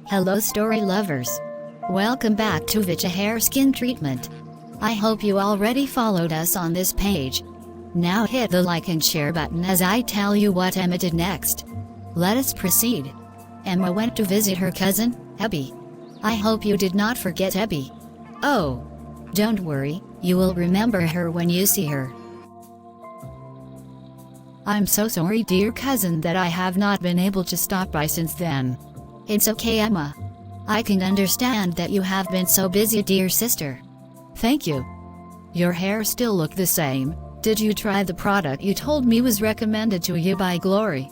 Hello story lovers. Welcome back to Vicha Hair Skin Treatment. I hope you already followed us on this page. Now hit the like and share button as I tell you what Emma did next. Let us proceed. Emma went to visit her cousin, Abby. I hope you did not forget Abby. Oh, don't worry, you will remember her when you see her. I'm so sorry, dear cousin, that I have not been able to stop by since then. It's okay, Emma. I can understand that you have been so busy, dear sister. Thank you. Your hair still look the same. Did you try the product you told me was recommended to you by Glory?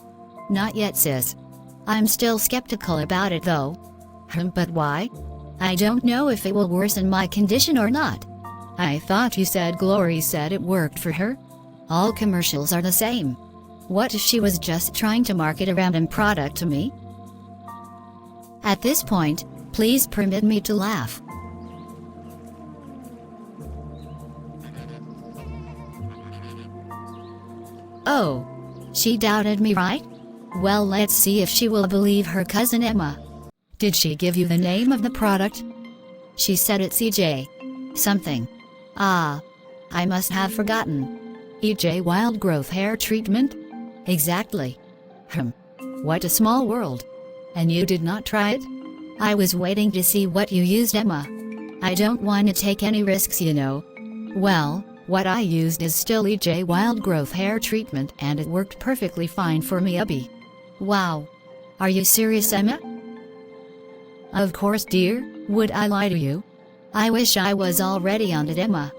Not yet, sis. I'm still skeptical about it though. But why? I don't know if it will worsen my condition or not. I thought you said Glory said it worked for her. All commercials are the same. What if she was just trying to market a random product to me? At this point, please permit me to laugh. Oh, she doubted me, right? Well, let's see if she will believe her cousin Emma. Did she give you the name of the product? She said it's EJ something. Ah, I must have forgotten. EJ Wild Growth Hair Treatment? Exactly. What a small world. And you did not try it? I was waiting to see what you used, Emma. I don't want to take any risks, you know. Well, what I used is still EJ Wild Growth Hair Treatment, and it worked perfectly fine for me, Abby. Wow. Are you serious, Emma? Of course, dear. Would I lie to you? I wish I was already on it, Emma.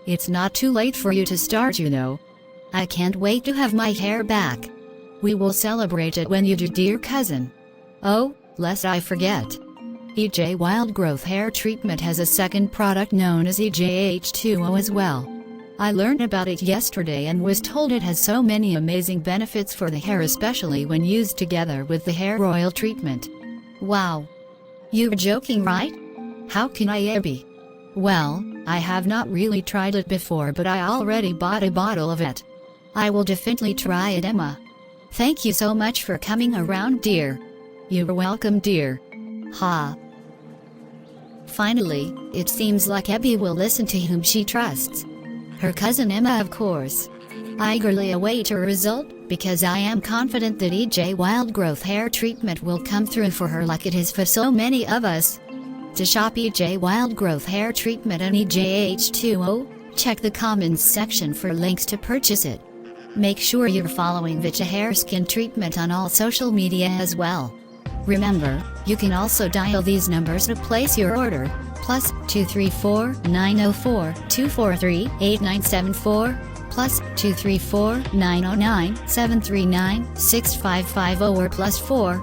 It's not too late for you to start, you know. I can't wait to have my hair back. We will celebrate it when you do, dear cousin. Oh, lest I forget. EJ Wild Growth Hair Treatment has a second product known as EJH2O as well. I learned about it yesterday and was told it has so many amazing benefits for the hair, especially when used together with the hair oil treatment. Wow. You're joking, right? How can I, Abby? Well, I have not really tried it before, but I already bought a bottle of it. I will definitely try it, Emma. Thank you so much for coming around, dear. You're welcome, dear. Ha. Finally, it seems like Abby will listen to whom she trusts. Her cousin Emma, of course. I eagerly await her result, because I am confident that EJ Wild Growth Hair Treatment will come through for her like it has for so many of us. To shop EJ Wild Growth Hair Treatment and EJH2O, check the comments section for links to purchase it. Make sure you're following Vicha Hair Skin Treatment on all social media as well. Remember, you can also dial these numbers to place your order, +234 904 243 8974, +234 909 739 6550, or +4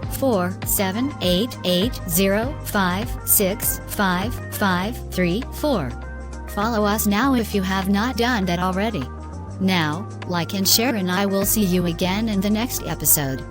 78805655534. Follow us now if you have not done that already. Now, like and share, and I will see you again in the next episode.